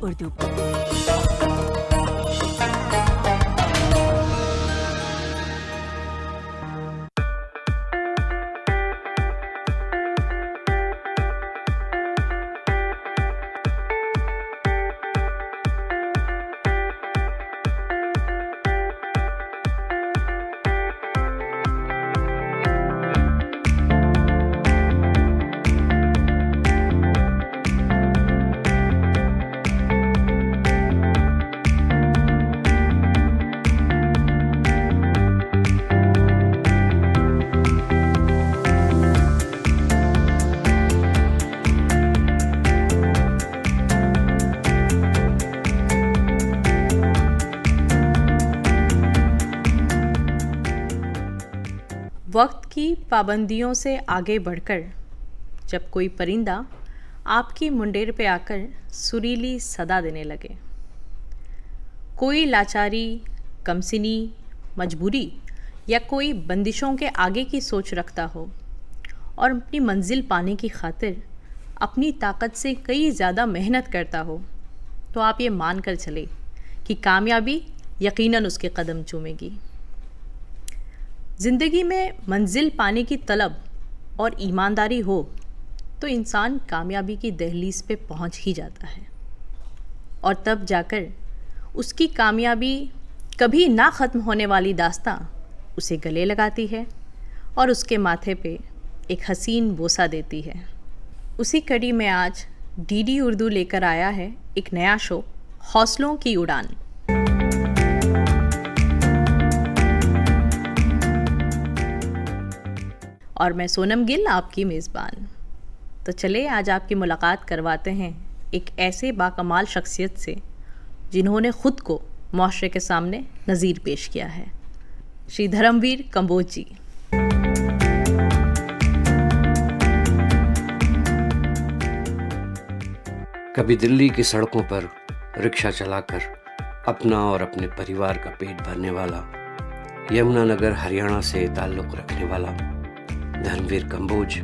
उर्दू। वक्त की पाबंदियों से आगे बढ़कर जब कोई परिंदा आपकी मुंडेर पे आकर सुरीली सदा देने लगे, कोई लाचारी, कमसिनी, मजबूरी या कोई बंदिशों के आगे की सोच रखता हो और अपनी मंजिल पाने की खातिर अपनी ताकत से कई ज़्यादा मेहनत करता हो, तो आप ये मान कर चले कि कामयाबी यकीनन उसके कदम चूमेगी। ज़िंदगी में मंजिल पाने की तलब और ईमानदारी हो तो इंसान कामयाबी की दहलीज पे पहुंच ही जाता है, और तब जाकर उसकी कामयाबी कभी ना ख़त्म होने वाली दास्तां उसे गले लगाती है और उसके माथे पे एक हसीन बोसा देती है। उसी कड़ी में आज डीडी उर्दू लेकर आया है एक नया शो, हौसलों की उड़ान। और मैं सोनम गिल, आपकी मेज़बान। तो चले आज आपकी मुलाकात करवाते हैं एक ऐसे बाकमाल शख्सियत से जिन्होंने ख़ुद को माशरे के सामने नज़ीर पेश किया है, श्री धर्मवीर कंबोज जी। कभी दिल्ली की सड़कों पर रिक्शा चलाकर अपना और अपने परिवार का पेट भरने वाला, यमुनानगर हरियाणा से ताल्लुक़ रखने वाला धर्मवीर कंबोज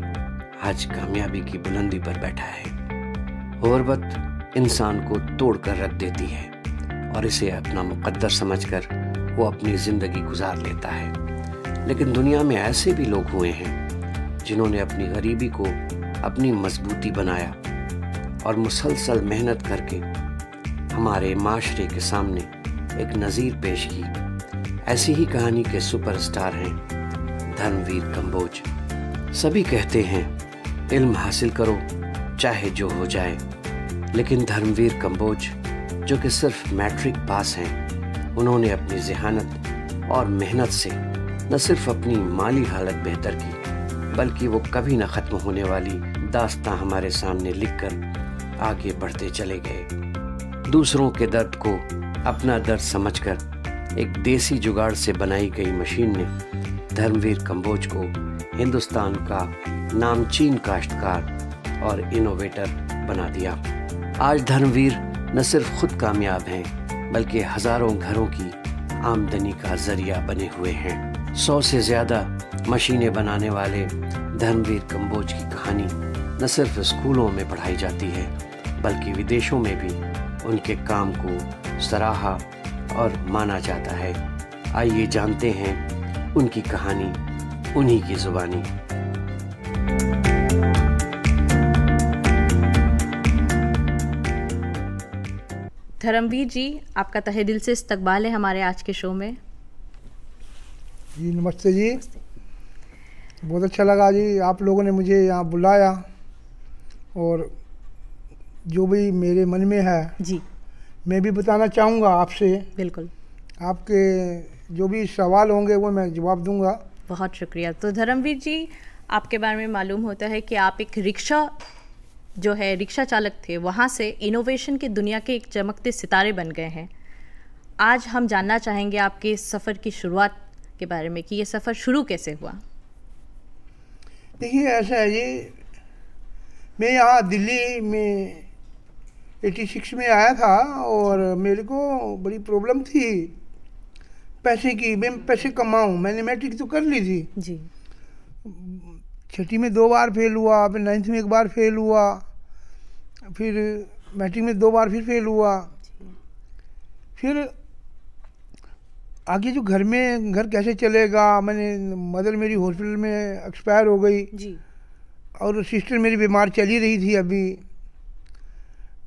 आज कामयाबी की बुलंदी पर बैठा है। गुर्बत इंसान को तोड़ कर रख देती है और इसे अपना मुकद्दर समझकर वो अपनी ज़िंदगी गुजार लेता है। लेकिन दुनिया में ऐसे भी लोग हुए हैं जिन्होंने अपनी गरीबी को अपनी मजबूती बनाया और मुसलसल मेहनत करके हमारे माशरे के सामने एक नज़ीर पेश की। ऐसी ही कहानी के सुपरस्टार हैं धर्मवीर कंबोज। सभी कहते हैं इल्म हासिल करो चाहे जो हो जाए, लेकिन धर्मवीर कंबोज जो कि सिर्फ मैट्रिक पास हैं, उन्होंने अपनी ज़हानत और मेहनत से न सिर्फ अपनी माली हालत बेहतर की, बल्कि वो कभी न ख़त्म होने वाली दास्तां हमारे सामने लिखकर आगे बढ़ते चले गए। दूसरों के दर्द को अपना दर्द समझकर एक देसी जुगाड़ से बनाई गई मशीन ने धर्मवीर कंबोज को हिंदुस्तान का नामचीन काश्तकार और इनोवेटर बना दिया। आज धर्मवीर न सिर्फ खुद कामयाब हैं, बल्कि हज़ारों घरों की आमदनी का जरिया बने हुए हैं। 100 से ज़्यादा मशीनें बनाने वाले धर्मवीर कंबोज की कहानी न सिर्फ स्कूलों में पढ़ाई जाती है, बल्कि विदेशों में भी उनके काम को सराहा और माना जाता है। आइए जानते हैं उनकी कहानी उन्हीं की ज़ुबानी। धर्मवीर जी, आपका तहे दिल से इस्तकबाल है हमारे आज के शो में। जी नमस्ते जी, बहुत अच्छा लगा जी आप लोगों ने मुझे यहाँ बुलाया, और जो भी मेरे मन में है जी मैं भी बताना चाहूँगा आपसे। बिल्कुल, आपके जो भी सवाल होंगे वो मैं जवाब दूंगा। बहुत शुक्रिया। तो धर्मवीर जी, आपके बारे में मालूम होता है कि आप एक रिक्शा चालक थे, वहाँ से इनोवेशन की दुनिया के एक चमकते सितारे बन गए हैं। आज हम जानना चाहेंगे आपके इस सफ़र की शुरुआत के बारे में कि ये सफ़र शुरू कैसे हुआ। देखिए ऐसा है जी, मैं यहाँ दिल्ली में 86 में आया था और मेरे को बड़ी प्रॉब्लम थी पैसे की। मैं पैसे कमाऊँ, मैंने मैट्रिक तो कर ली थी जी, छठी में 2 बार फेल हुआ, फिर 9th में 1 बार फेल हुआ, फिर मैट्रिक में 2 बार फिर फेल हुआ। फिर आगे जो घर कैसे चलेगा, मैंने मदर मेरी हॉस्पिटल में एक्सपायर हो गई जी। और सिस्टर मेरी बीमार चली रही थी अभी।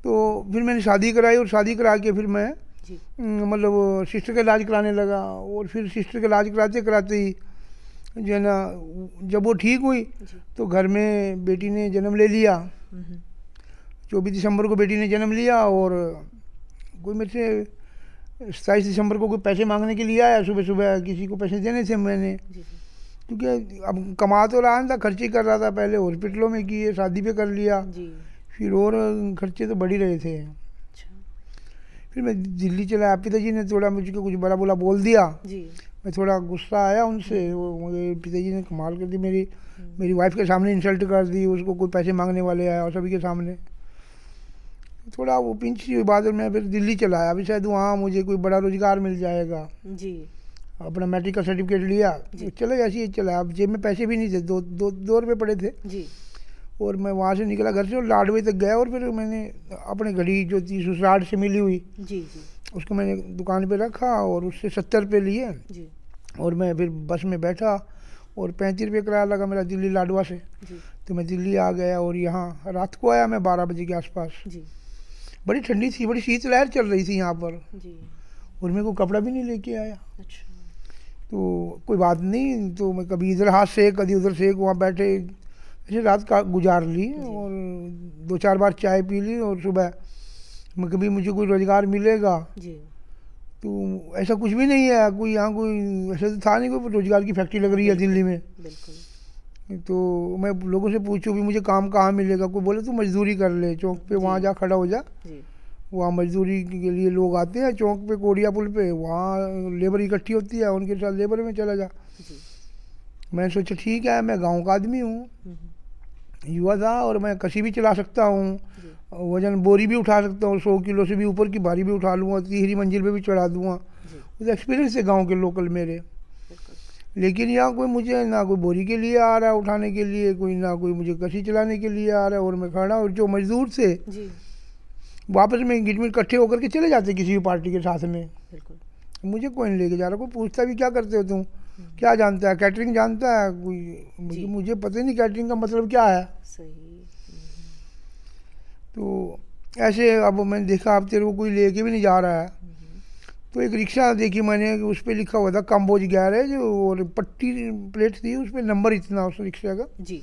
तो फिर मैंने शादी कराई और शादी करा के फिर मैं जी। मतलब सिस्टर का इलाज कराने लगा। और फिर सिस्टर का इलाज कराते कराते ही जो है ना, जब वो ठीक हुई जी। तो घर में बेटी ने जन्म ले लिया। 24 दिसंबर को बेटी ने जन्म लिया और कोई मेरे से 27 दिसंबर को कोई पैसे मांगने के लिए आया। सुबह सुबह किसी को पैसे देने थे मैंने, जी। क्योंकि अब कमा तो रहा था, खर्चे कर रहा था। पहले हॉस्पिटलों में किए, शादी पे कर लिया, जी। फिर और खर्चे तो बढ़ ही रहे थे। अच्छा। फिर मैं दिल्ली चला। पिताजी ने थोड़ा मुझको कुछ बड़ा बोला बोल दिया। जी। मैं थोड़ा गुस्सा आया उनसे। वो मुझे पिताजी ने कमाल कर दी, मेरी वाइफ के सामने इंसल्ट कर दी। उसको कोई पैसे मांगने वाले आया और सभी के सामने थोड़ा वो पिंच सी हुई बात। और मैं फिर दिल्ली चला आया। अभी शायद वहाँ मुझे कोई बड़ा रोजगार मिल जाएगा। जी। अपना मेडिकल का सर्टिफिकेट लिया तो चले, ऐसे ही चला। अब जेब में पैसे भी नहीं थे, दो रुपये पड़े थे। जी। और मैं वहाँ से निकला घर से और लाडवे तक गया। और फिर मैंने अपने घड़ी जो थी ससुराल से मिली हुई, जी। जी। उसको मैंने दुकान पे रखा और उससे 70 रुपये लिए। जी। और मैं फिर बस में बैठा और 35 रुपये किराया लगा मेरा दिल्ली लाडवा से। जी। तो मैं दिल्ली आ गया और यहाँ रात को आया मैं 12 बजे के आसपास। जी। बड़ी ठंडी थी, बड़ी शीतलहर चल रही थी यहाँ पर। जी। और मेरे को कपड़ा भी नहीं लेके आया। अच्छा। तो कोई बात नहीं, तो मैं कभी इधर हाथ सेक कभी उधर सेक, वहाँ बैठे ऐसे रात का गुजार ली। और 2-4 बार चाय पी ली। और सुबह मैं कभी मुझे कोई रोज़गार मिलेगा, जी। तो ऐसा कुछ भी नहीं है। कोई यहाँ कोई ऐसा तो था नहीं कोई रोज़गार की फैक्ट्री लग रही है दिल्ली में। बिल्कुल। तो मैं लोगों से पूछूं भी मुझे काम कहाँ मिलेगा। कोई बोले तू मजदूरी कर ले, चौक पे वहाँ जा खड़ा हो जा। जी। वहाँ मजदूरी के लिए लोग आते हैं चौक पे, कोडिया पुल पे, वहाँ लेबर इकट्ठी होती है, उनके साथ लेबर में चला जा। जी। मैंने सोचा ठीक है, मैं गांव का आदमी हूँ, हम्म। युवा था और मैं कसी भी चला सकता हूँ, जी। वजन बोरी भी उठा सकता हूँ, 100 किलो से भी ऊपर की भारी भी उठा लूँगा, तीसरी मंजिल पे भी चढ़ा दूँगा। जी। उस एक्सपीरियंस है गाँव के लोकल मेरे। बिल्कुल। लेकिन यहाँ कोई मुझे ना कोई बोरी के लिए आ रहा है उठाने के लिए, कोई ना कोई मुझे कसी चलाने के लिए आ रहा है। और मैं खड़ा, और जो मजदूर थे जी। वापस में गिट में इकट्ठे होकर के चले जाते किसी भी पार्टी के साथ में। बिल्कुल। मुझे कोई नहीं लेके जा रहा। कोई पूछता भी क्या करते हो तुम, क्या जानता है, कैटरिंग जानता है कोई, मुझे पता ही नहीं कैटरिंग का मतलब क्या है। सही। तो ऐसे अब मैंने देखा अब तेरे को कोई लेके भी नहीं जा रहा है। तो एक रिक्शा देखी मैंने, उस पर लिखा हुआ था कंबोज गैरेज, और पट्टी प्लेट थी उस पर, नंबर इतना उस रिक्शा का। जी।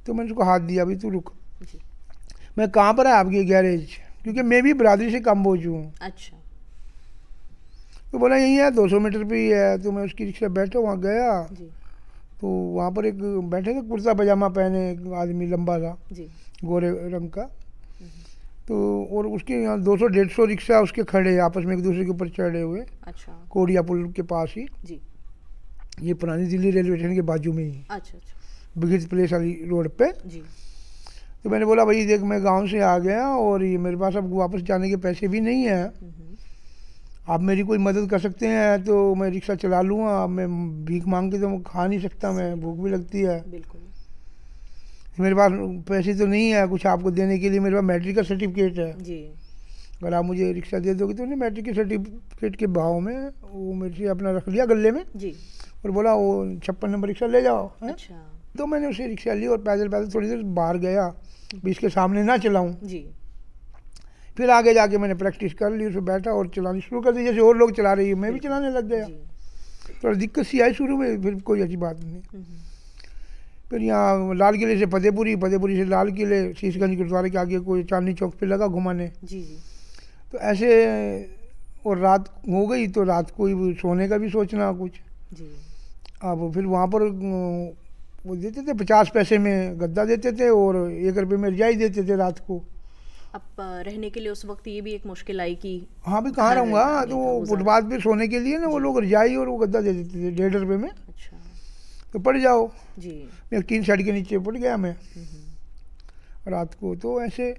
तो मैंने उसको हाथ दिया, अभी तू रुक, जी। मैं कहाँ पर है आपकी गैरेज, क्योंकि मैं भी बरादरी से कंबोज हूँ। अच्छा। तो बोला यही है, 200 मीटर पे ही है। तो मैं उसकी रिक्शा बैठा, वहाँ गया। जी। तो वहाँ पर एक बैठे थे कुर्ता पजामा पहने एक आदमी, लंबा सा, जी। गोरे रंग का। तो और उसके यहाँ 200-150 रिक्शा उसके खड़े आपस में एक दूसरे के ऊपर चढ़े हुए, अच्छा। कोडिया पुल के पास ही। जी। ये पुरानी दिल्ली रेलवे स्टेशन के बाजू में ही, अच्छा। अच्छा। बिगित प्लेस वाली रोड पे। जी। तो मैंने बोला भाई देख, मैं गांव से आ गया और ये मेरे पास अब वापस जाने के पैसे भी नहीं हैं, आप मेरी कोई मदद कर सकते हैं तो मैं रिक्शा चला लूँगा। मैं भीख मांग के तो खा नहीं सकता, मैं भूख भी लगती है। बिल्कुल। मेरे पास पैसे तो नहीं है कुछ आपको देने के लिए, मेरे पास मैट्रिक का सर्टिफिकेट है, जी। अगर आप मुझे रिक्शा दे दोगे। तो उन्हें मैट्रिक के सर्टिफिकेट के भाव में वो मेरे से अपना रख लिया गले में, जी। और बोला वो 56 नंबर रिक्शा ले जाओ। अच्छा। तो मैंने उसे रिक्शा ली और पैदल पैदल थोड़ी देर बाहर गया, भी इसके सामने ना चलाऊँ। जी। फिर आगे जाके मैंने प्रैक्टिस कर ली, उसमें बैठा और चलानी शुरू कर दी, जैसे और लोग चला रही है मैं भी चलाने लग गया। जी। थोड़ा दिक्कत सी आई शुरू में, फिर कोई अच्छी बात नहीं। फिर यहाँ लाल किले से फतेहपुरी, फतेहपुरी से लाल किले, शीशगंज गुरुद्वारे के आगे कोई चांदनी चौक पे लगा घुमाने। जी। जी। तो ऐसे, और रात हो गई तो रात को ही सोने का भी सोचना कुछ। जी। अब फिर वहाँ पर वो देते थे 50 पैसे में गद्दा देते थे और 1 रुपये में रजाई देते थे रात को। अब रहने के लिए उस वक्त ये भी एक मुश्किल आई कि हाँ भी कहाँ रहूँगा, तो वो फुटपाथ पे सोने के लिए ना वो लोग रजाई और वो गद्दा दे देते थे 1.5 रुपये में। अच्छा। तो पड़ जाओ। जी। मैं टीन शेड के नीचे पड़ गया मैं रात को। तो ऐसे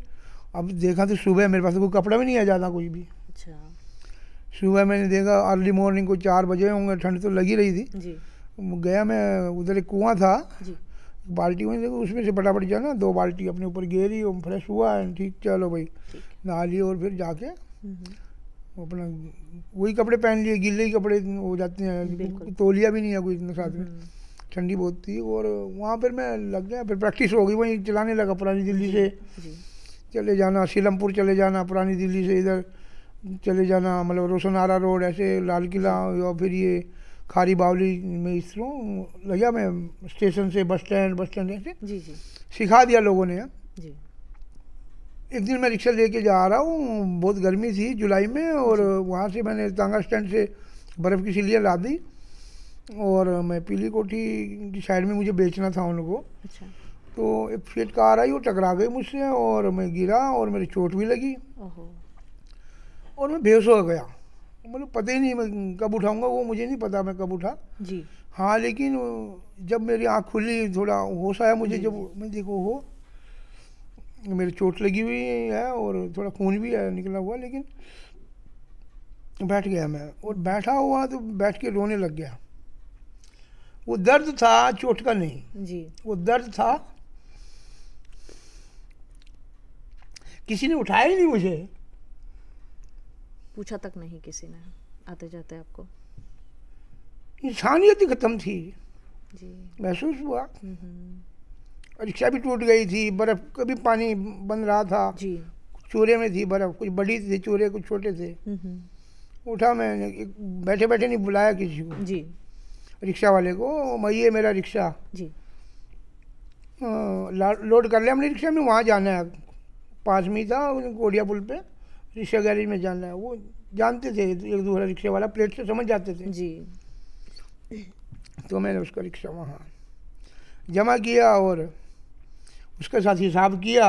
अब देखा तो सुबह मेरे पास कोई कपड़ा भी नहीं आ जाता कुछ भी। अच्छा। सुबह मैंने देखा अर्ली मॉर्निंग को 4 बजे होंगे, ठंड तो लगी रही थी। जी। गया मैं, उधर एक कुआं था, जी। बाल्टी में देखो उसमें से फटाफट जाना 2 बाल्टी अपने ऊपर गेरी और फ्रेश हुआ एंड ठीक चलो भाई नहा लिए और फिर जाके अपना वही कपड़े पहन लिए, गीले ही कपड़े हो जाते हैं, तौलिया भी नहीं है कोई इतना साथ में, ठंडी बहुत थी। और वहाँ पर मैं लग गया, फिर प्रैक्टिस हो गई, वहीं चलाने लगा पुरानी दिल्ली से चले जाना, सीलमपुर चले जाना, पुरानी दिल्ली से इधर चले जाना, मतलब रोशनारा रोड ऐसे लाल किला और फिर ये खारी बावली में इस तरह लगा मैं स्टेशन से बस स्टैंड ऐसे सिखा दिया लोगों ने। जी। एक दिन मैं रिक्शा लेके जा रहा हूँ, बहुत गर्मी थी जुलाई में, और वहाँ से मैंने तांगा स्टैंड से बर्फ़ की सिलियाँ ला दी और मैं पीली कोठी की साइड में मुझे बेचना था उनको। अच्छा। तो एक फेट कार आई, वो टकरा गई मुझसे और मैं गिरा और मेरी चोट भी लगी और मैं बेहोश हो गया। मतलब पता ही नहीं मैं कब उठाऊंगा, वो मुझे नहीं पता मैं कब उठा जी। हाँ, लेकिन जब मेरी आँख खुली थोड़ा होश आया मुझे, जब मैं देखो हो मेरी चोट लगी हुई है और थोड़ा खून भी है निकला हुआ, लेकिन बैठ गया मैं और बैठा हुआ तो बैठ के रोने लग गया। वो दर्द था चोट का नहीं जी, वो दर्द था, किसी ने उठाया ही नहीं मुझे, पूछा तक नहीं किसी ने आते जाते आपको। इंसानियत ही खत्म थी जी। महसूस हुआ। रिक्शा भी टूट गई थी, बर्फ का भी पानी बन रहा था जी। चूरे में थी बर्फ, कुछ बड़ी थी चूरे कुछ छोटे थे। उठा मैंने, बैठे बैठे नहीं बुलाया किसी को जी। रिक्शा वाले को, मैं ये मेरा रिक्शा जी। लोड कर लिया हमने रिक्शा में, वहाँ जाना है, पास में ही था कोडिया पुल पे रिक्शा गैरेज में जाना है। वो जानते थे एक दूसरा रिक्शे वाला, प्लेट से समझ जाते थे जी। तो मैंने उसका रिक्शा वहाँ जमा किया और उसके साथ हिसाब किया,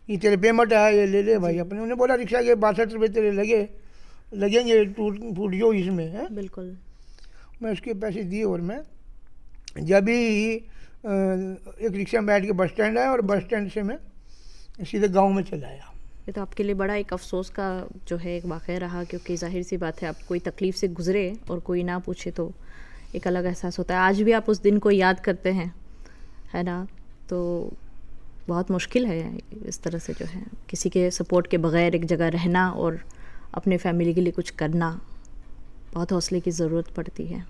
ये तेरे पेमेंट है, ये ले ले भाई अपने। उन्होंने बोला रिक्शा के 62 रुपये तेरे लगेंगे, टूट जो इसमें है। बिल्कुल। मैं उसके पैसे दिए और मैं जब ही एक रिक्शा में बैठ के बस स्टैंड आया और बस स्टैंड से मैं सीधे गांव में चला आया। ये तो आपके लिए बड़ा एक अफसोस का जो है एक वाक़या रहा, क्योंकि जाहिर सी बात है आप कोई तकलीफ़ से गुजरे और कोई ना पूछे तो एक अलग एहसास होता है। आज भी आप उस दिन को याद करते हैं, है ना? तो बहुत मुश्किल है इस तरह से जो है किसी के सपोर्ट के बग़ैर एक जगह रहना और अपने फैमिली के लिए कुछ करना, बहुत हौसले की ज़रूरत पड़ती है।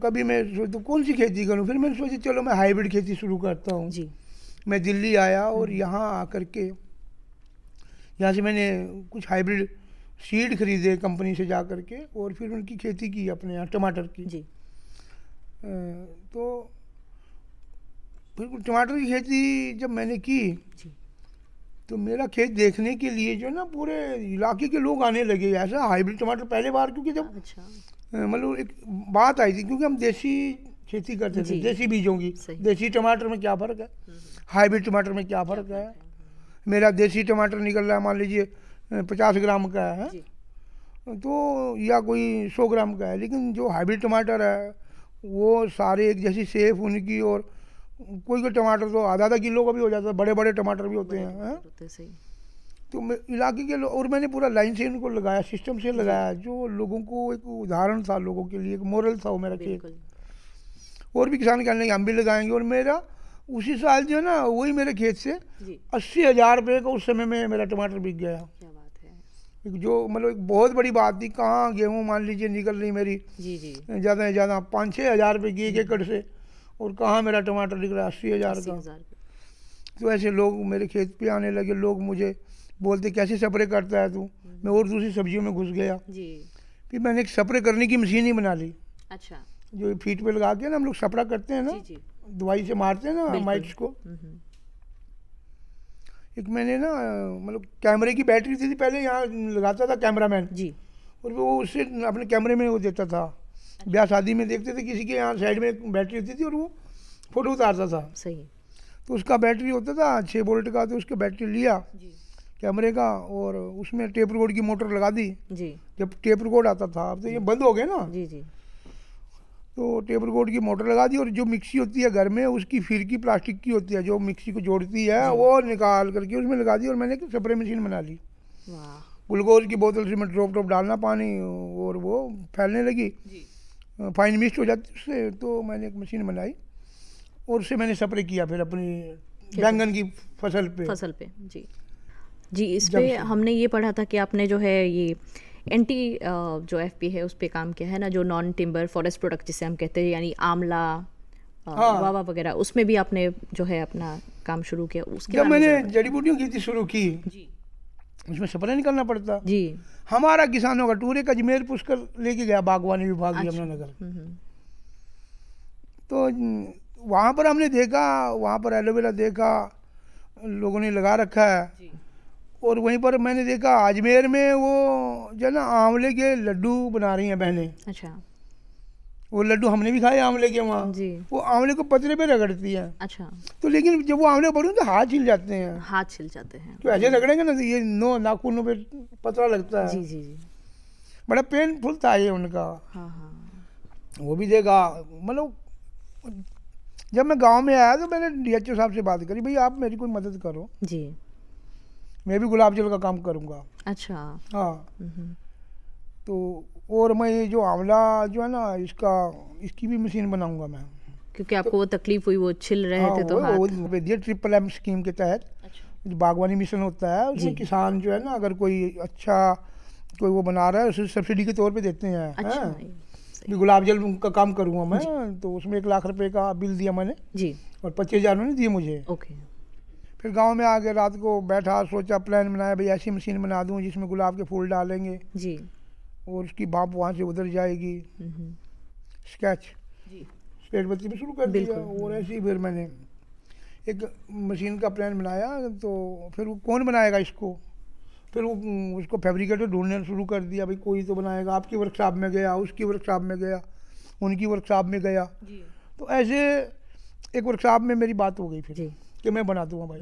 कभी मैं सोचता कौन सी खेती करूं, फिर मैंने सोचा चलो मैं हाइब्रिड खेती शुरू करता हूं। जी। मैं दिल्ली आया और यहाँ आकर के यहाँ से मैंने कुछ हाइब्रिड सीड खरीदे कंपनी से जा कर के और फिर उनकी खेती की अपने यहाँ टमाटर की। जी। तो फिर टमाटर की खेती जब मैंने की जी। तो मेरा खेत देखने के लिए जो ना पूरे इलाके के लोग आने लगे। ऐसा हाइब्रिड टमाटर पहले बार, क्योंकि जब अच्छा। मतलब एक बात आई थी, क्योंकि हम देसी खेती करते थे, देसी बीजों की। देसी टमाटर में क्या फ़र्क है, हाइब्रिड टमाटर में क्या फ़र्क है। मेरा देसी टमाटर निकल रहा है मान लीजिए 50 ग्राम का है तो या कोई 100 ग्राम का है, लेकिन जो हाइब्रिड टमाटर है वो सारे एक जैसी सेफ उनकी, और कोई टमाटर तो आधा किलो का भी हो जाता है, बड़े बड़े टमाटर भी होते हैं। सही। तो मैं इलाके के लोग, और मैंने पूरा लाइन से उनको लगाया, सिस्टम से लगाया, जो लोगों को एक उदाहरण था, लोगों के लिए एक मोरल था वो मेरा खेत। और भी किसान कहने लगे हम भी लगाएंगे, और मेरा उसी साल जो है ना वही मेरे खेत से 80,000 रुपये का उस समय में मेरा टमाटर बिक गया। क्या बात है। जो मतलब एक बहुत बड़ी बात थी। कहाँ गेहूँ मान लीजिए निकल रही मेरी ज़्यादा से ज़्यादा 5-6 हज़ार रुपये की एक एकड़ से, और कहाँ मेरा टमाटर निकला 80,000 का। तो ऐसे लोग मेरे खेत पे आने लगे, लोग मुझे बोलते कैसे स्प्रे करता है तू। मैं और दूसरी सब्जियों में घुस गया। फिर मैंने एक स्प्रे करने की मशीन ही बना ली। अच्छा। जो फीट पे लगा के ना हम लोग स्प्रे करते हैं ना, दवाई से मारते हैं ना माइट्स को। एक मैंने ना मतलब कैमरे की बैटरी थी पहले, यहाँ लगाता था कैमरामैन जी, और वो उससे अपने कैमरे में वो देता था। ब्याह शादी में देखते थे किसी के यहाँ साइड में एक बैटरी होती थी और वो फोटो उतारता था। सही। तो उसका बैटरी होता था 6 वोल्ट का, तो उसका बैटरी लिया कैमरे का और उसमें टेप रिकॉर्ड की मोटर लगा दी जी। जब टेप रिकॉर्ड आता था, अब तो ये बंद हो गया ना जी जी, तो टेप रिकॉर्ड की मोटर लगा दी, और जो मिक्सी होती है घर में उसकी फिरकी प्लास्टिक की होती है जो मिक्सी को जोड़ती है, वो निकाल करके उसमें लगा दी, और मैंने एक स्प्रे मशीन बना ली। ग्लूकोज की बोतल से मैं ड्रॉप डालना पानी, और वो फैलने लगी, फाइन मिस्ट हो जाती उससे। तो मैंने एक मशीन बनाई और उससे मैंने स्प्रे किया फिर अपनी बैंगन की फसल पे। जी जी। इस जब पे से- हमने ये पढ़ा था कि आपने जो है ये एंटी जो एफपी है उस पे काम किया है ना, जो नॉन टिम्बर फॉरेस्ट प्रोडक्ट जिसे हम कहते हैं, यानी आंवला हाँ। वावा वगैरह, उसमें भी आपने जो है अपना काम शुरू किया। उसके जब बारे में मैंने जरा जड़ी बूटियों की खेती शुरू की, जी उसमें स्प्रे नहीं करना पड़ता। जी। हमारा किसानों का टूर एक अजमेर पुष्कर लेके गया बागवानी विभाग अच्छा। यमुनानगर। हम्म। तो वहाँ पर हमने देखा, वहाँ पर एलोवेरा देखा लोगों ने लगा रखा है। जी और वहीं पर मैंने देखा अजमेर में वो जो है ना आंवले के लड्डू बना रही हैं बहनें। अच्छा वो लड्डू हमने भी खाए आंवले के वहाँ। जी। वो आंवले को पतले पे रगड़ती हैं। अच्छा, तो लेकिन जब वो आंवले पड़े तो हाथ छिल जाते हैं। हाथ छिल जाते हैं। तो ऐसे रगड़ेंगे ना तो ये नाखूनों पे पतला लगता है। जी जी जी। बड़ा पेनफुल था ये उनका। हाँ हाँ। वो भी देखा। मतलब जब मैं गांव में आया तो मैंने डीएचओ साहब से बात करी, भाई आप मेरी कोई मदद करो, जी। मैं भी गुलाब जल का काम करूँगा। अच्छा। हाँ। हम्म। तो और मैं ये जो आंवला जो है ना इसकी भी मशीन बनाऊंगा मैं। क्योंकि आपको वो तकलीफ हुई, वो छिल रहे थे तो हाथ। वो ट्रिपल एम स्कीम के तहत अच्छा। जो बागवानी मिशन होता है उसमें जी। किसान जो है ना अगर कोई अच्छा कोई वो बना रहा है उसे सब्सिडी के तौर पे देते हैं। अच्छा हैं? ये सही। भी गुलाब जल का काम करूँगा मैं, तो उसमें 1 लाख रुपए का बिल दिया मैंने जी। और 25,000 उन्होंने दिए मुझे। ओके। फिर गांव में आके रात को बैठा, सोचा, प्लान बनाया, भाई ऐसी मशीन बना दूं जिसमें गुलाब के फूल डालेंगे जी। और उसकी भाप वहाँ से उधर जाएगी। हम्म। स्केच जी। स्केच बत्ती में शुरू कर दिया। बिल्कुल। और ऐसे ही फिर मैंने एक मशीन का प्लान बनाया। तो फिर वो कौन बनाएगा इसको, फिर वो उसको फैब्रिकेटर ढूंढने शुरू कर दिया, भाई कोई तो बनाएगा। आपकी वर्कशॉप में गया, उसकी वर्कशॉप में गया, उनकी वर्कशॉप में गया। जी। तो ऐसे एक वर्कशॉप में मेरी बात हो गई फिर जी। कि मैं बना दूंगा भाई।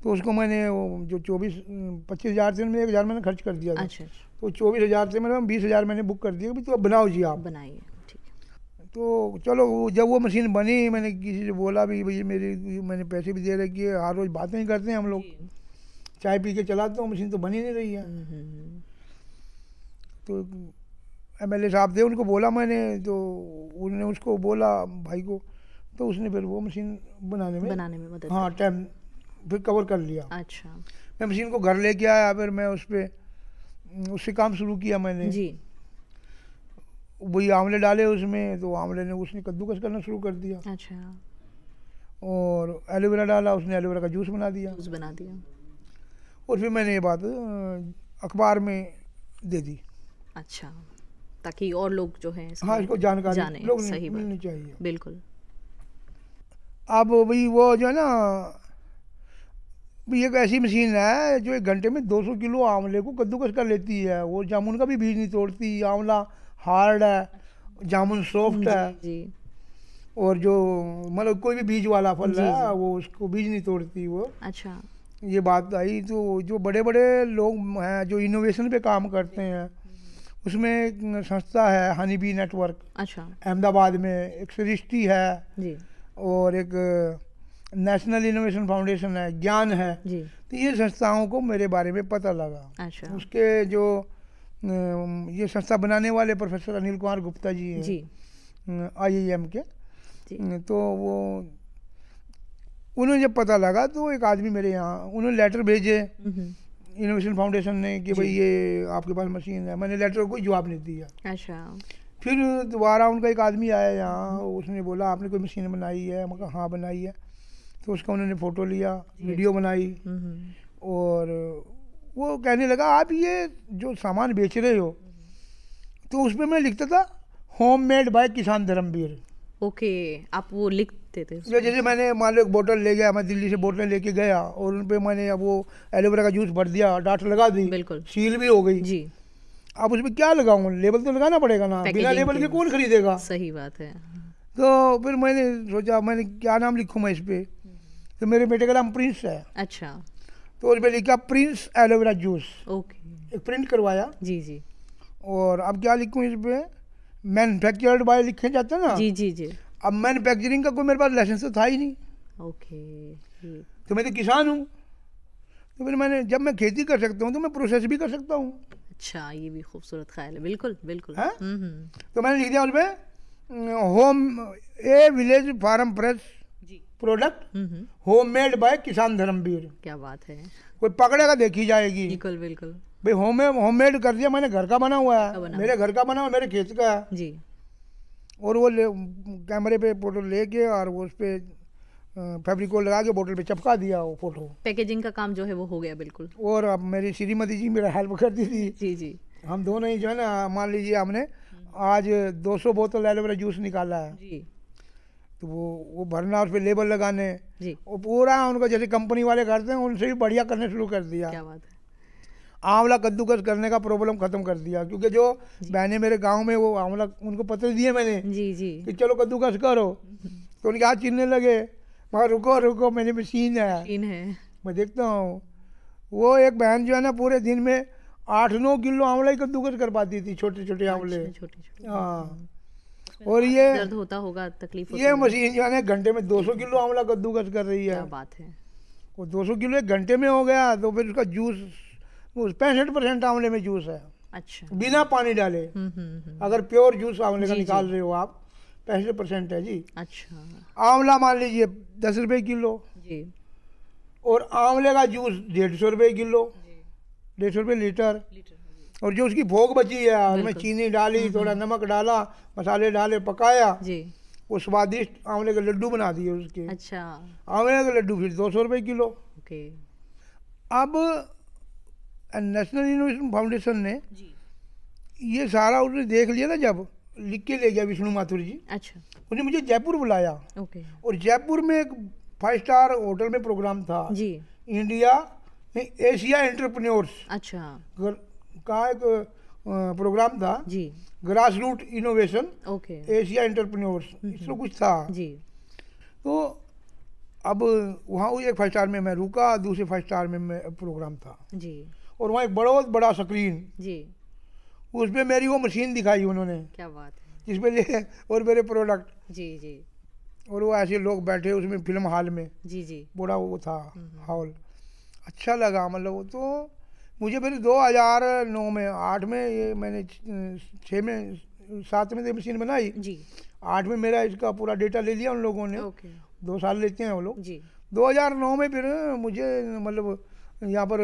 तो उसको मैंने वो जो 25,000 से 1,000 मैंने खर्च कर दिया था। अच्छा अच्छा। तो 24,000 से मैंने 20,000 मैंने बुक कर दिया, भाई तो अब बनाओ जी आप। बनाइए। ठीक है। तो चलो जब वो मशीन बनी, मैंने किसी से बोला भी, भाई मैंने पैसे भी दे रखे हैं, हर रोज़ बातें ही करते हैं हम लोग, जी। चाय पी के चलाता हूँ, मशीन तो बनी नहीं रही है। तो एमएलए साहब थे, उनको बोला मैंने, तो उन्होंने उसको बोला भाई को, तो उसने फिर वो मशीन बनाने में मदद हाँ टाइम फिर कवर कर लिया। अच्छा। मैं मशीन को घर लेके आया, फिर मैं उससे काम शुरू किया मैंने। जी। वही आंवले डाले उसमें, तो आंवले ने उसने कद्दूकस करना शुरू कर दिया। अच्छा। और एलोवेरा डाला, उसने एलोवेरा का जूस बना दिया। जूस बना दिया। और फिर मैंने ये बात अखबार में दे दी। अच्छा, ताकि और लोग जो है हाँ, इसको जानकारी जाने। लोग सही बात। मिलनी चाहिए। बिल्कुल। अब भाई वो जो है ना, भाई एक ऐसी मशीन है जो 1 घंटे में 200 किलो आंवले को कद्दूकस कर लेती है। वो जामुन का भी बीज नहीं तोड़ती। आंवला हार्ड है, जामुन सॉफ्ट है। जी। और जो मतलब कोई भी बीज वाला फल जी, है जी। वो उसको बीज नहीं तोड़ती वो। अच्छा। ये बात आई। तो जो बड़े बड़े लोग हैं जो इनोवेशन पे काम करते हैं, उसमें एक संस्था है हनी बी नेटवर्क अच्छा। अहमदाबाद में, एक सृष्टि है जी और एक नेशनल इनोवेशन फाउंडेशन है, ज्ञान है। जी। तो ये संस्थाओं को मेरे बारे में पता लगा। अच्छा। उसके जो ये संस्था बनाने वाले प्रोफेसर अनिल कुमार गुप्ता जी हैं, जी IIM के। जी। तो वो उन्हें जब पता लगा तो एक आदमी मेरे यहाँ, उन्होंने लेटर भेजे इनोवेशन फाउंडेशन ने कि भाई ये आपके पास मशीन है। मैंने लेटर को कोई जवाब नहीं दिया। अच्छा। फिर दोबारा उनका एक आदमी आया यहाँ, उसने बोला आपने कोई मशीन बनाई है? मैं कहा हाँ बनाई है। तो उसका उन्होंने फ़ोटो लिया, वीडियो बनाई। और वो कहने लगा आप ये जो सामान बेच रहे हो, तो उसमें मैं लिखता था होम मेड बाय किसान धर्मवीर। ओके, आप वो लिखते थे जो जैसे मैंने मान लो एक बोतल ले गया, मैं दिल्ली से बोतल लेके गया और उन पे मैंने अब वो एलोवेरा का जूस भर दिया, डाट लगा दी, बिल्कुल। सील भी हो गई। जी। अब उसमें क्या लगाऊं? लेबल तो लगाना पड़ेगा ना, बिना पैकेजिंग लेबल के के। कौन खरीदेगा? सही बात है। तो फिर मैंने सोचा मैंने क्या नाम लिखूँ मैं इस पे। तो मेरे बेटे का नाम प्रिंस है, अच्छा। तो उस पर लिखा प्रिंस एलोवेरा जूस। ओके। एक प्रिंट करवाया। जी जी। और अब क्या लिखूँ इस पे? मैन्युफैक्चर्ड बाय लिखे जाते हैं ना। जी जी जी। अब मैन्युफैक्चरिंग का कोई मेरे पास लाइसेंस तो था ही नहीं, ओके। तो मैं तो किसान हूँ। तो फिर मैंने, जब मैं खेती कर सकता हूँ तो मैं प्रोसेस भी कर सकता हूँ। अच्छा, ये भी खूबसूरत ख्याल है। बिल्कुल बिल्कुल। हैं? तो मैंने लिख दिया उस पर home a village farm fresh जी। प्रोडक्ट होममेड बाय किसान धर्मवीर। क्या बात है। कोई पकड़ेगा देखी जाएगी। बिल्कुल बिल्कुल। भाई होममेड कर दिया मैंने, घर का बना हुआ का बना है, मेरे घर का बना हुआ, मेरे खेत का है। जी। और वो कैमरे पे फोटो लेके और वो उस पर फैब्रिकोल लगा के बोतल पे चिपका दिया वो फोटो। पैकेजिंग का काम जो है वो हो गया बिल्कुल। और अब मेरी श्रीमती जी मेरा हेल्प करती थी। जी जी। हम दोनों ही जो है ना, मान लीजिए हमने आज 200 बोतल एलोवेरा जूस निकाला है, जी तो वो भरना, उस पर लेबल लगाने, जी। वो पूरा उनको जैसे कंपनी वाले करते हैं उनसे भी बढ़िया करने शुरू कर दिया। क्या बात है। आंवला कद्दूकस करने का प्रॉब्लम खत्म कर दिया, क्योंकि जो बहनें मेरे गांव में वो आंवला उनको पत्र दिए मैंने जी जी। कि चलो कद्दूकस करो, तो उनके हाथ चीरने लगे। मगर रुको रुको, मेरी मशीन है, तीन है। मैं देखता हूँ। वो एक बहन जो है ना पूरे दिन में 8-9 किलो आंवला ही कद्दूकस कर पाती थी, छोटे छोटे आंवले। छोटे छोटे। हाँ। और ये दर्द होता होगा, तकलीफ होती ये होगी। मशीन जो है ना घंटे में 200 किलो आंवला कद्दूकस कर रही है। क्या बात है। वो 200 किलो एक घंटे में हो गया, तो फिर उसका जूस 65% आंवले में जूस है, अच्छा। बिना पानी डाले। अगर प्योर जूस आंवले का जी, निकाल जी। रहे हो आप, 65% है जी। अच्छा। आंवला मान लीजिए 10 रुपए किलो, जी और आंवले का जूस 150 रुपए किलो, 150 रुपए लीटर। और जो उसकी भोग बची है, उसमें बिल्कुल। चीनी डाली, थोड़ा नमक डाला, मसाले डाले, पकाया, जी। वो स्वादिष्ट आंवले के लड्डू बना दिए उसके। अच्छा। आंवले के लड्डू फिर 200 रुपए किलो। ओके। अब नेशनल इनोवेशन फाउंडेशन ने जी। ये सारा उसने देख लिया ना, जब लिख के ले गया विष्णु माथुर जी, अच्छा। उन्हें मुझे जयपुर बुलाया। ओके। और जयपुर में एक 5 स्टार होटल में प्रोग्राम था, जी। इंडिया नहीं, एशिया एंटरप्रेन्योर्स अच्छा। का एक प्रोग्राम था, जी। Grass root innovation okay. Asia entrepreneurs, इसमें कुछ था। जी। तो अब वहाँ एक 5 स्टार में मैं रुका, दूसरे 5 स्टार में मैं प्रोग्राम था, जी। और वहाँ एक बहुत बड़ा स्क्रीन, जी। उस पर मेरी वो मशीन दिखाई उन्होंने, क्या बात है। जिस पे ले और मेरे प्रोडक्ट, जी जी। और वो ऐसे लोग बैठे उसमें फिल्म हॉल में, जी जी। बड़ा वो था हॉल। अच्छा लगा, मतलब वो तो मुझे फिर 2009 में 8 में ये मैंने 6 में 7 में ये मशीन बनाई, जी। 8 में मेरा इसका पूरा डेटा ले लिया उन लोगों ने। ओके। 2 साल लेते हैं वो लोग। जी। 2009 में फिर मुझे मतलब यहाँ पर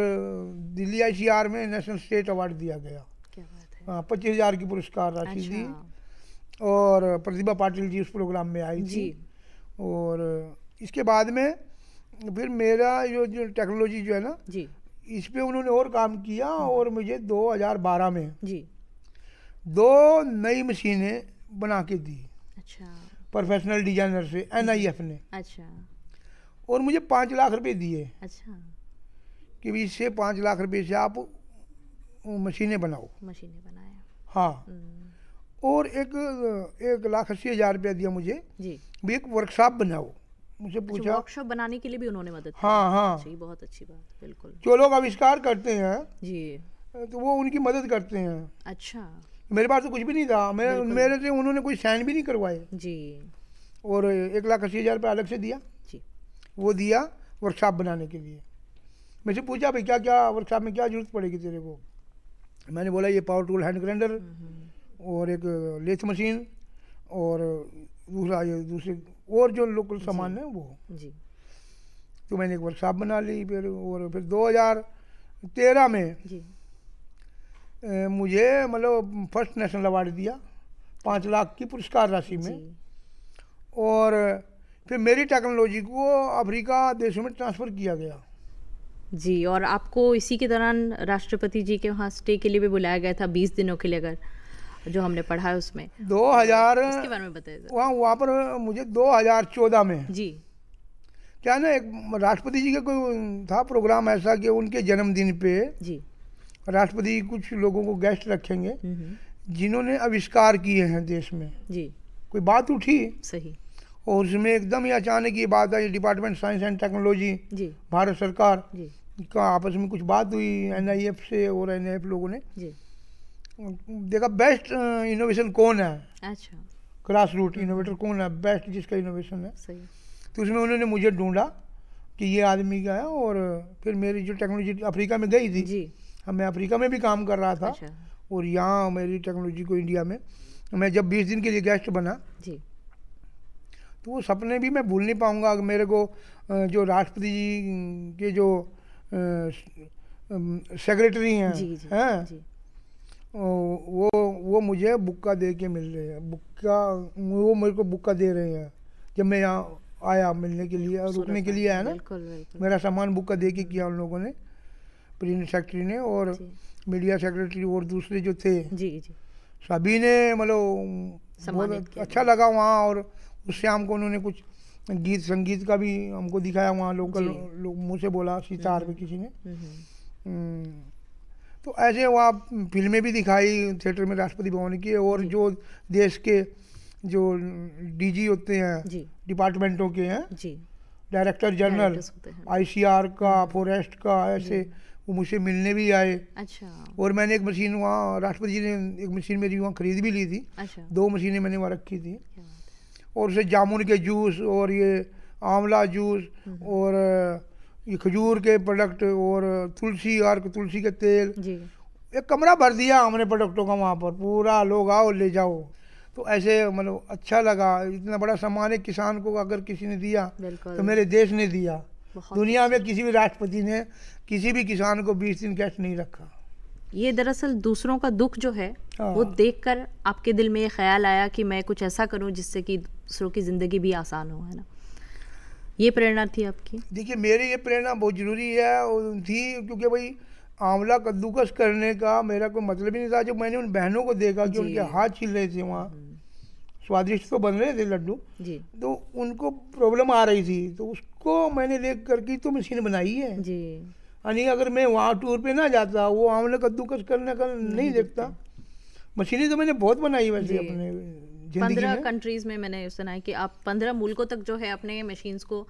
दिल्ली ICR में नेशनल स्टेट अवार्ड दिया गया। क्या बात है। 25,000 की पुरस्कार राशि दी। अच्छा। और प्रतिभा पाटिल जी उस प्रोग्राम में आई थी। जी। और इसके बाद में फिर मेरा जो टेक्नोलॉजी जो है ना, जी। इस पे उन्होंने और काम किया, और मुझे 2012 में जी। 2 नई मशीनें बना के दी अच्छा। प्रोफेशनल डिजाइनर से, NIF ने, अच्छा। और मुझे 5 लाख रुपए दिए अच्छा। कि भी इससे 5 लाख रुपए से आप मशीनें बनाओ। मशीनें बनाया। हाँ। और 1,80,000 रुपया दिया मुझे, जी। भी एक वर्कशॉप बनाओ। मुझे पूछा, वर्कशॉप बनाने के लिए भी उन्होंने मदद की। हाँ हाँ, अच्छा, ये बहुत अच्छी बात। बिल्कुल। जो लोग आविष्कार करते हैं जी। तो वो उनकी मदद करते हैं। अच्छा। मेरे पास तो कुछ भी नहीं था, मेरे से उन्होंने कोई साइन भी नहीं करवाए, जी। और 1,80,000 रुपये अलग से दिया, जी। वो दिया वर्कशॉप बनाने के लिए। मुझे पूछा भाई क्या क्या वर्कशॉप में क्या जरूरत पड़ेगी तेरे को। मैंने बोला ये पावर टूल हैंड ग्राइंडर, और एक लेथ मशीन, और दूसरा ये दूसरे और जो लोकल सामान है वो। जी। तो मैंने एक वर्कशॉप बना ली फिर। और फिर 2013 में जी। मुझे मतलब फर्स्ट नेशनल अवार्ड दिया 5 लाख की पुरस्कार राशि में। जी। और फिर मेरी टेक्नोलॉजी को अफ्रीका देशों में ट्रांसफ़र किया गया। जी। और आपको इसी के दौरान राष्ट्रपति जी के वहाँ स्टे के लिए भी बुलाया गया था 20 दिनों के लिए, अगर जो हमने पढ़ा है उसमें 2000 इसके बारे में बताइए जरा। वहाँ पर मुझे 2014 में जी। क्या ना, एक राष्ट्रपति जी का कोई था प्रोग्राम ऐसा कि उनके जन्मदिन पे जी। राष्ट्रपति कुछ लोगों को गेस्ट रखेंगे जिन्होंने आविष्कार किए हैं देश में। जी। कोई बात उठी, सही। और उसमें एकदम ही अचानक ये बात आई, डिपार्टमेंट साइंस एंड टेक्नोलॉजी जी। भारत सरकार जी। का आपस में कुछ बात हुई NIF से, और NIF लोगों ने जी। देखा बेस्ट इनोवेशन कौन है, अच्छा। ग्रास रूट इनोवेटर कौन है, बेस्ट जिसका इनोवेशन है। सही। तो उसमें उन्होंने मुझे ढूंढा कि ये आदमी का है। और फिर मेरी जो टेक्नोलॉजी अफ्रीका में गई थी, जी। मैं अफ्रीका में भी काम कर रहा था। अच्छा। और यहाँ मेरी टेक्नोलॉजी को इंडिया में मैं जब 20 दिन के लिए गेस्ट बना, जी। तो वो सपने भी मैं भूल नहीं पाऊँगा। मेरे को जो राष्ट्रपति जी के जो सेक्रेटरी हैं जी जी हैं जी। वो मुझे बुक्का दे के मिल रहे हैं। बुक्का, वो मेरे को बुक्का दे रहे हैं जब मैं यहाँ आया मिलने के लिए और रुकने के लिए आया ना। बिल्कुल बिल्कुल। मेरा सामान बुक्का दे के किया उन लोगों ने, प्रिंट सेक्रेटरी ने और जी मीडिया सेक्रेटरी और दूसरे जो थे जी जी। सभी ने, मतलब सम्मानित बहुत किया अच्छा लगा वहाँ। और उस शाम को उन्होंने कुछ गीत संगीत का भी हमको दिखाया वहाँ, लोकल जी। लोग मुँह से बोला सितार पे किसी ने। हम्म। तो ऐसे वहाँ फिल्में भी दिखाई थिएटर में राष्ट्रपति भवन की। और जो देश के जो डीजी होते हैं जी डिपार्टमेंटों के हैं, जी। डायरेक्टर जनरल डायरेक्टर्स होते हैं। आईसीआर का, फॉरेस्ट का, ऐसे वो मुझसे मिलने भी आए। अच्छा और मैंने एक मशीन वहाँ, राष्ट्रपति जी ने एक मशीन मेरी वहाँ खरीद भी ली थी। अच्छा। 2 मशीनें मैंने वहाँ रखी थी। क्या बात है। और उसे जामुन के जूस और ये आंवला जूस और ये खजूर के प्रोडक्ट और तुलसी के तेल, जी एक कमरा भर दिया हमने प्रोडक्टों का वहाँ पर। पूरा लोग आओ ले जाओ। तो ऐसे मतलब अच्छा लगा। इतना बड़ा सम्मान एक किसान को अगर किसी ने दिया बिल्कुल। तो मेरे देश ने दिया। बहुत दुनिया में किसी भी राष्ट्रपति ने किसी भी किसान को 20 दिन कैश नहीं रखा। ये दरअसल दूसरों का दुख जो है हाँ। वो देखकर आपके दिल में ये ख्याल आया कि मैं कुछ ऐसा करूं जिससे कि दूसरों की ज़िंदगी भी आसान हो, है ना। ये प्रेरणा थी आपकी। देखिए मेरी ये प्रेरणा बहुत ज़रूरी है और थी, क्योंकि भाई आंवला कद्दूकस करने का मेरा कोई मतलब ही नहीं था। जब मैंने उन बहनों को देखा कि जी। उनके हाथ छिल रहे थे वहाँ, स्वादिष्ट तो बन रहे थे लड्डू, जी तो उनको प्रॉब्लम आ रही थी। तो उसको मैंने ले करके तो मशीन बनाई है। जी। यानी अगर मैं वहाँ टूर पे ना जाता, वो आंवला कद्दूकस करने का नहीं देखता। मशीनें तो मैंने बहुत बनाई वैसे जी। अपने जिंदगी 15 में। कंट्रीज में मैंने सुना है कि आप 15 मुल्कों तक जो है अपने मशीन्स को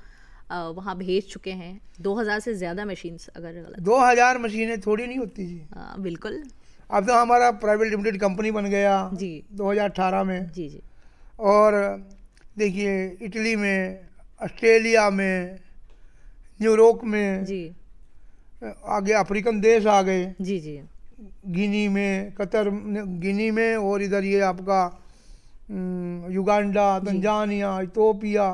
वहाँ भेज चुके हैं। 2000 से ज़्यादा मशीन्स, अगर गलत। 2000 मशीनें थोड़ी नहीं होती जी। बिल्कुल। अब तो हमारा प्राइवेट लिमिटेड कंपनी बन गया जी 2018 में। जी जी और देखिए इटली में, ऑस्ट्रेलिया में, न्यूयॉर्क में, जी आगे अफ्रीकन देश आ गए, जी जी गिनी में, कतर, गिनी में, और इधर ये आपका युगांडा, तंजानिया, इथोपिया,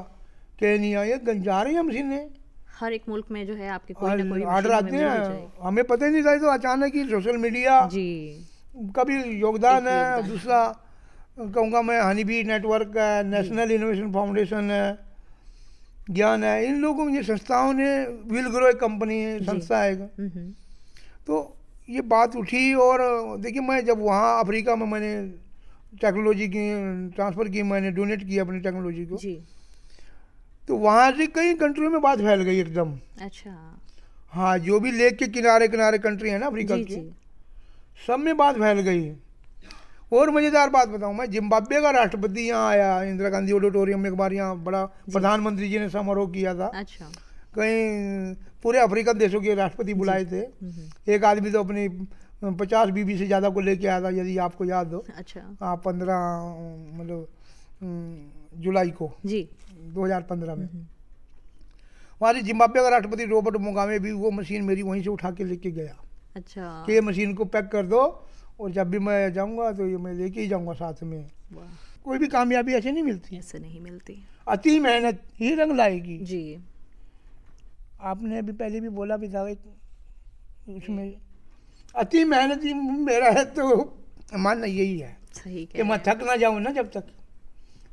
केनिया, ये जा रही हैं मशीनें। हर एक मुल्क में जो है आपके कोई ना कोई ऑर्डर मशीन आते हमें मिल ही हैं, जाएगी। हमें पता ही नहीं था। तो अचानक ही सोशल मीडिया जी का भी योगदान एक है। योगदान। दूसरा कहूँगा मैं हनीबी नेटवर्क है, नेशनल इनोवेशन फाउंडेशन है, ज्ञान है, इन लोगों ये संस्थाओं ने, विल ग्रो एक कंपनी है, संस्था है। हम्म। तो ये बात उठी। और देखिए मैं जब वहाँ अफ्रीका में मैंने टेक्नोलॉजी की ट्रांसफ़र की, मैंने डोनेट किया अपनी टेक्नोलॉजी को, जी तो वहाँ से कई कंट्रियों में बात फैल गई एकदम। अच्छा। हाँ, जो भी लेक के किनारे किनारे कंट्री है ना अफ्रीका जी की, जी सब में बात फैल गई। और मज़ेदार बात बताऊँ, मैं जिम्बाब्वे का राष्ट्रपति यहाँ आया, इंदिरा गांधी ऑडिटोरियम में एक बार यहाँ बड़ा प्रधानमंत्री जी ने समारोह किया था। अच्छा। कहीं पूरे अफ्रीकन देशों के राष्ट्रपति बुलाए थे। एक आदमी तो अपनी 50 बीबी से ज़्यादा को लेके आया था, यदि आपको याद हो। अच्छा। हाँ, 15 मतलब जुलाई को जी 2015 में हमारी जिम्बाब्वे का राष्ट्रपति रॉबर्ट मुगाबे भी वो मशीन मेरी वहीं से उठा के लेके गया अच्छा। कि ये मशीन को पैक कर दो और जब भी मैं जाऊंगा तो ये मैं लेके ही जाऊंगा साथ में। वाह, कोई भी कामयाबी ऐसे नहीं मिलती, ऐसे नहीं मिलती। अति मेहनत ही रंग लाएगी। जी आपने अभी पहले भी बोला भी था एक उसमें, अति मेहनत ही मेरा है। तो मानना यही है सही कि कह मैं रहे हैं। थक ना जाऊं ना, जब तक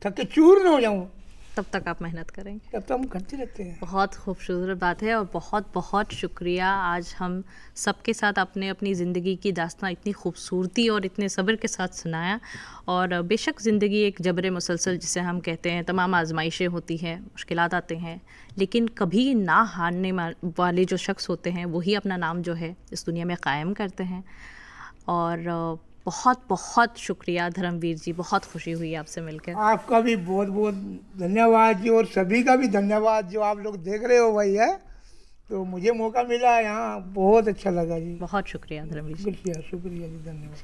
थक के चूर ना हो जाऊं तब तक आप मेहनत करेंगे। तब तक हम करते रहते हैं। बहुत खूबसूरत बात है और बहुत बहुत शुक्रिया। आज हम सबके साथ आपने अपनी ज़िंदगी की दास्तां इतनी खूबसूरती और इतने सब्र के साथ सुनाया। और बेशक ज़िंदगी एक जबर मुसलसल जिसे हम कहते हैं, तमाम आजमाइशें होती हैं, मुश्किलात आते हैं, लेकिन कभी ना हारने वाले जो शख्स होते हैं वही अपना नाम जो है इस दुनिया में क़ायम करते हैं। और बहुत बहुत शुक्रिया धर्मवीर जी, बहुत खुशी हुई आपसे मिलकर। आपका भी बहुत बहुत धन्यवाद जी, और सभी का भी धन्यवाद जो आप लोग देख रहे हो भाई है। तो मुझे मौका मिला यहाँ, बहुत अच्छा लगा जी। बहुत शुक्रिया धर्मवीर जी। शुक्रिया शुक्रिया जी, धन्यवाद।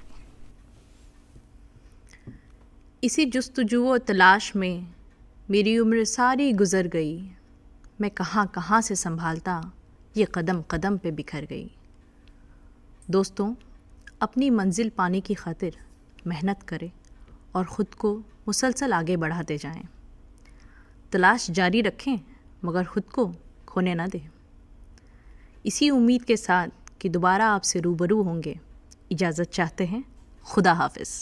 इसी जुस्तजू व तलाश में मेरी उम्र सारी गुज़र गई, मैं कहाँ कहाँ से संभालता ये कदम कदम पे बिखर गई। दोस्तों, अपनी मंजिल पाने की खातिर मेहनत करें और ख़ुद को मुसलसल आगे बढ़ाते जाएं। तलाश जारी रखें मगर ख़ुद को खोने ना दें। इसी उम्मीद के साथ कि दोबारा आपसे रूबरू होंगे, इजाज़त चाहते हैं। खुदा हाफिज़।